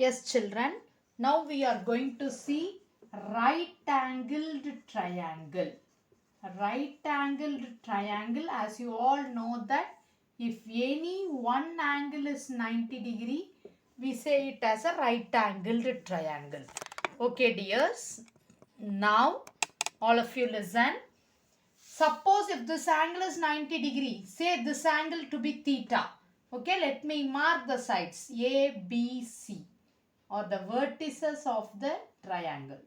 Yes, children. Now we are going to see right-angled triangle. A right-angled triangle, as you all know that if any one angle is 90 degree, we say it as a right-angled triangle. Okay, dears. Now, all of you listen. Suppose if this angle is 90 degree, say this angle to be theta. Okay, let me mark the sides A, B, C or the vertices of the triangle.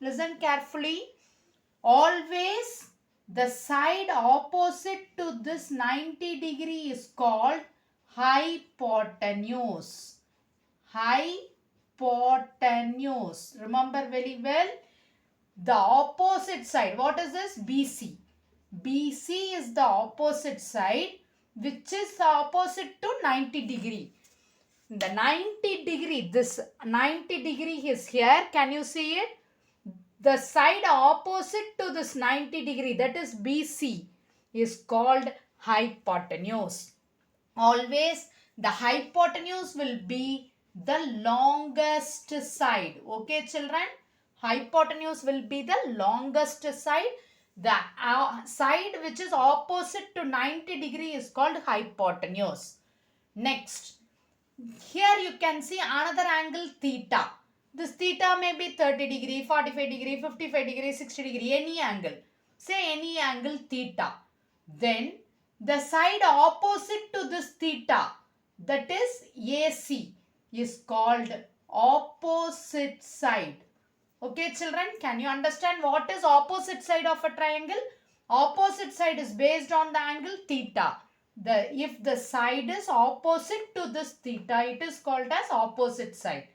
Listen carefully. Always the side opposite to this 90 degree is called hypotenuse. Hypotenuse. Remember very well. The opposite side. What is this? BC. BC is the opposite side, which is the opposite to 90 degree. The 90 degree, this 90 degree is here. Can you see it? The side opposite to this 90 degree, that is BC, is called hypotenuse. Always the hypotenuse will be the longest side. Okay, children? Hypotenuse will be the longest side. The side which is opposite to 90 degree is called hypotenuse. Next, here you can see another angle theta. This theta may be 30 degree, 45 degree, 55 degree, 60 degree, any angle. Say any angle theta. Then the side opposite to this theta, that is AC, is called opposite side. Okay, children, can you understand what is opposite side of a triangle? Opposite side is based on the angle theta. If the side is opposite to this theta, it is called as opposite side.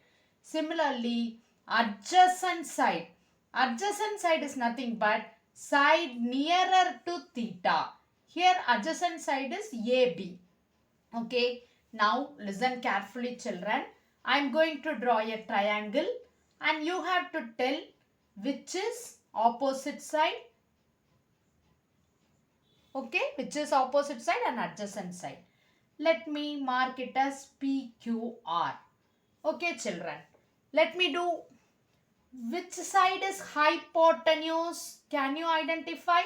Similarly, adjacent side. Adjacent side is nothing but side nearer to theta. Here adjacent side is AB. Okay, now listen carefully, children. I am going to draw a triangle and you have to tell which is opposite side. Okay, which is opposite side and adjacent side. Let me mark it as PQR. Okay, children. Let me do which side is hypotenuse. Can you identify?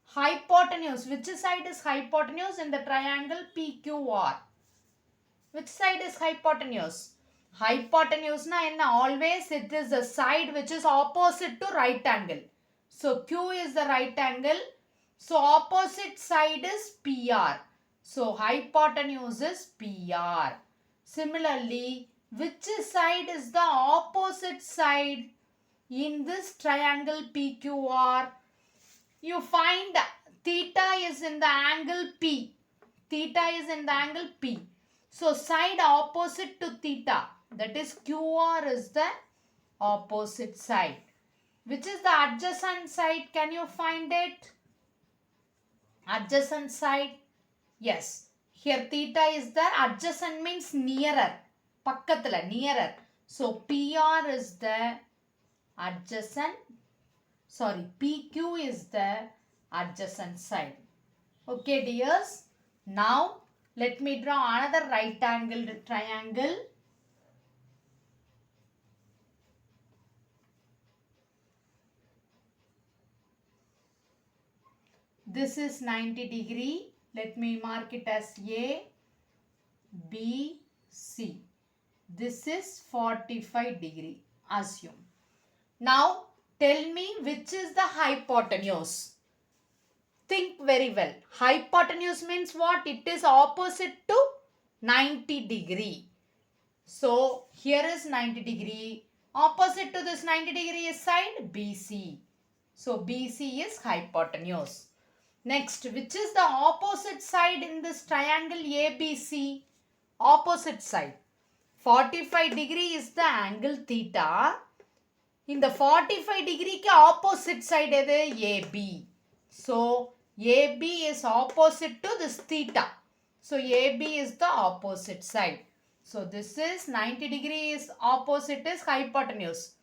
Hypotenuse. Which side is hypotenuse in the triangle PQR? Which side is hypotenuse? Hypotenuse na enna, always it is the side which is opposite to right angle. So Q is the right angle. So opposite side is PR. So hypotenuse is PR. Similarly, which side is the opposite side in this triangle PQR? You find theta is in the angle P. Theta is in the angle P. So side opposite to theta, that is QR, is the opposite side. Which is the adjacent side? Can you find it? Adjacent side. Yes. Here theta is there. Adjacent means nearer. Pakkathula, nearer. So PR is the adjacent. Sorry, PQ is the adjacent side. Okay, dears. Now let me draw another right angled triangle. This is 90 degree. Let me mark it as A, B, C. This is 45 degree. Assume. Now tell me which is the hypotenuse. Think very well. Hypotenuse means what? It is opposite to 90 degree. So here is 90 degree. Opposite to this 90 degree is side BC. So BC is hypotenuse. Next, which is the opposite side in this triangle ABC? Opposite side. 45 degree is the angle theta. In the 45 degree ke opposite side is AB. So AB is opposite to this theta. So AB is the opposite side. So this is 90 degree is opposite is hypotenuse.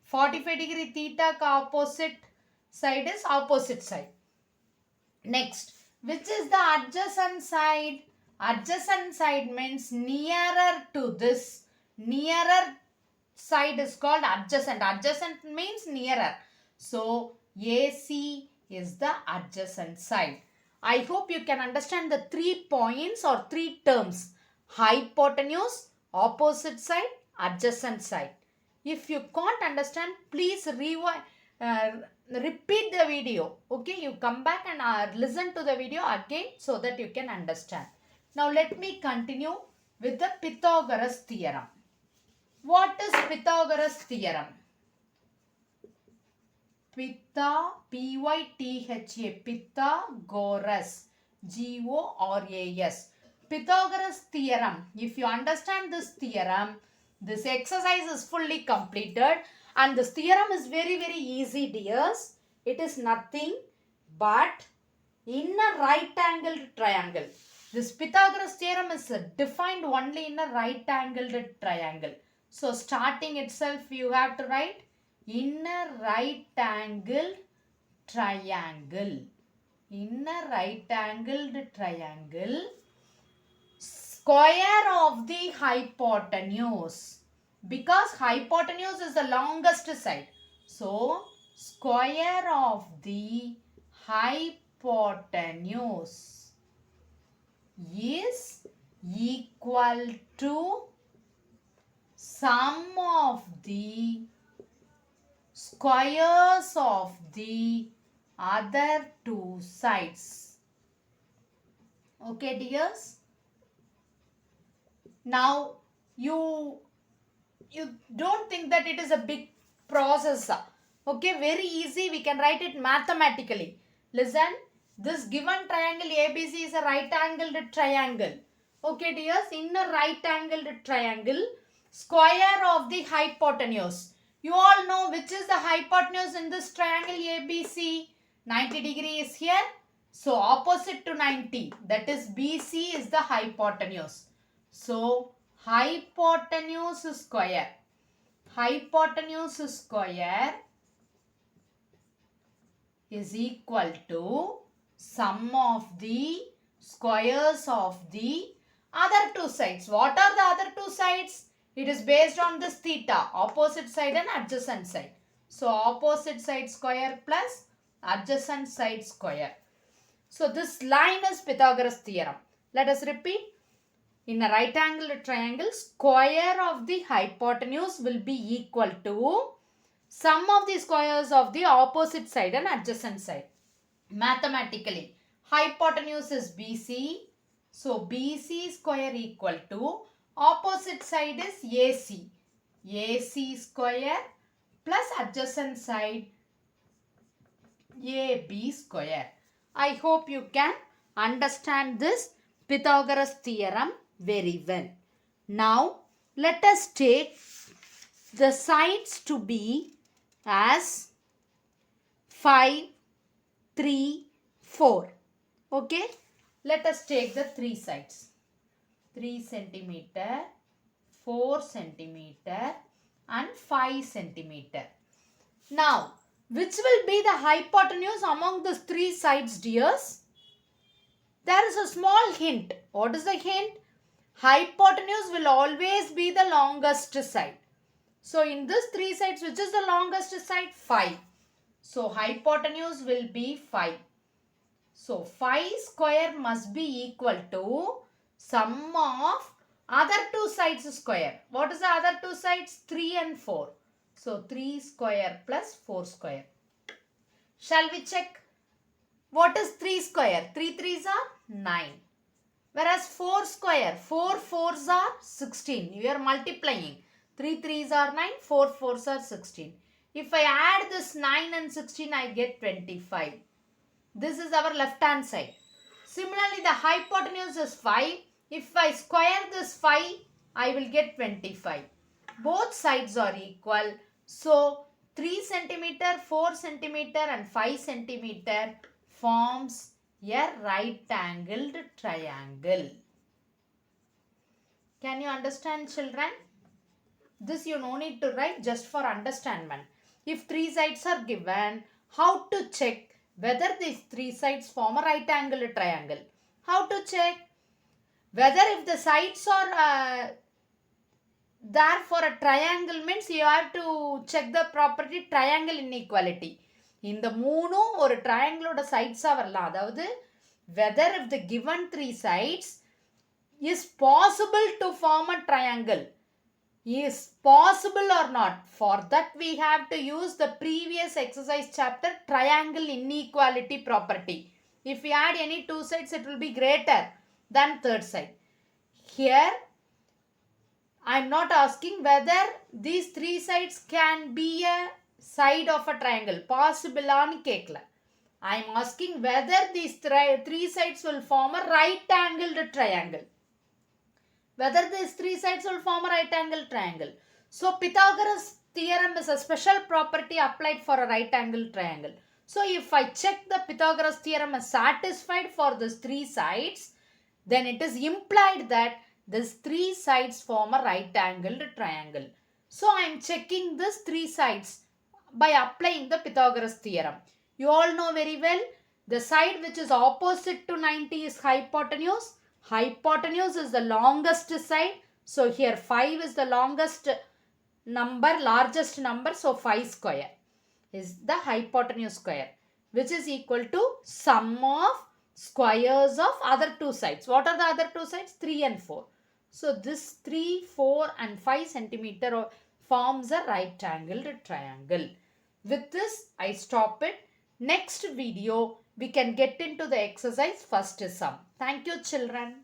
45 degree theta ka opposite side is opposite side. Next, which is the adjacent side? Adjacent side means nearer to this Nearer side is called adjacent. Adjacent means nearer. So AC is the adjacent side. I hope you can understand the 3 points or 3 terms. Hypotenuse, opposite side, adjacent side. If you can't understand, please repeat the video. Okay, you come back and listen to the video again so that you can understand. Now let me continue with the Pythagoras theorem. What is Pythagoras theorem? P-Y-T-H-A, Pythagoras, G-O-R-A-S. Pythagoras theorem. If you understand this theorem, this exercise is fully completed and this theorem is very easy, dears. It is nothing but in a right angled triangle. This Pythagoras theorem is defined only in a right angled triangle. So starting itself you have to write in a right angled triangle. In a right angled triangle, square of the hypotenuse. Because hypotenuse is the longest side. So square of the hypotenuse is equal to sum of the squares of the other two sides. Okay, dears. Now you don't think that it is a big process. Okay, very easy. We can write it mathematically. Listen, this given triangle ABC is a right angled triangle. Okay, dears, in a right angled triangle, square of the hypotenuse. You all know which is the hypotenuse in this triangle ABC. 90 degree is here. So opposite to 90, that is BC is the hypotenuse. So hypotenuse square. Hypotenuse square is equal to sum of the squares of the other two sides. What are the other two sides? It is based on this theta, opposite side and adjacent side. So opposite side square plus adjacent side square. So this line is Pythagoras theorem. Let us repeat. In a right angled triangle, square of the hypotenuse will be equal to sum of the squares of the opposite side and adjacent side. Mathematically, hypotenuse is BC. So BC square equal to opposite side is AC. AC square plus adjacent side AB square. I hope you can understand this Pythagoras theorem very well. Now let us take the sides to be as 5, 3, 4. Okay. Let us take the 3 sides. 3 centimeter, 4 centimeter and 5 centimeter. Now, which will be the hypotenuse among these 3 sides, dears? There is a small hint. What is the hint? Hypotenuse will always be the longest side. So, in these 3 sides, which is the longest side? 5. So, hypotenuse will be 5. So, 5 square must be equal to sum of other two sides square. What is the other two sides? 3 and 4. So, 3 square plus 4 square. Shall we check? What is 3 square? 3 3s are 9. Whereas 4 square, 4 4s are 16. You are multiplying. 3 3s are 9, 4 4s are 16. If I add this 9 and 16, I get 25. This is our left hand side. Similarly, the hypotenuse is 5. If I square this 5, I will get 25. Both sides are equal. So, 3 centimeter, 4 centimeter and 5 centimeter forms a right angled triangle. Can you understand, children? This you no need to write, just for understanding. If 3 sides are given, how to check whether these 3 sides form a right angled triangle? How to check? Whether if the sides are there for a triangle means you have to check the property triangle inequality. இந்த மூணும் ஒரு triangleோட sides வரலாம். அதாவது whether if the given three sides is possible to form a triangle, is possible or not. For that we have to use the previous exercise chapter triangle inequality property. If we add any two sides, it will be greater than third side. Here I am not asking whether these three sides can be a side of a triangle. Possible on kekla. I am asking whether these three sides will form a right angled triangle. Whether these three sides will form a right angle triangle. So Pythagoras theorem is a special property applied for a right angle triangle. So if I check the Pythagoras theorem is satisfied for these three sides, then it is implied that these three sides form a right angled triangle. So I am checking these three sides by applying the Pythagoras theorem. You all know very well, the side which is opposite to 90 is hypotenuse. Hypotenuse is the longest side. So here 5 is the longest number, largest number. So 5 square is the hypotenuse square, which is equal to sum of squares of other two sides. What are the other two sides? 3 and 4. So this 3, 4 and 5 centimeter forms a right angled triangle. With this, I stop it. Next video, we can get into the exercise first sum. Thank you, children.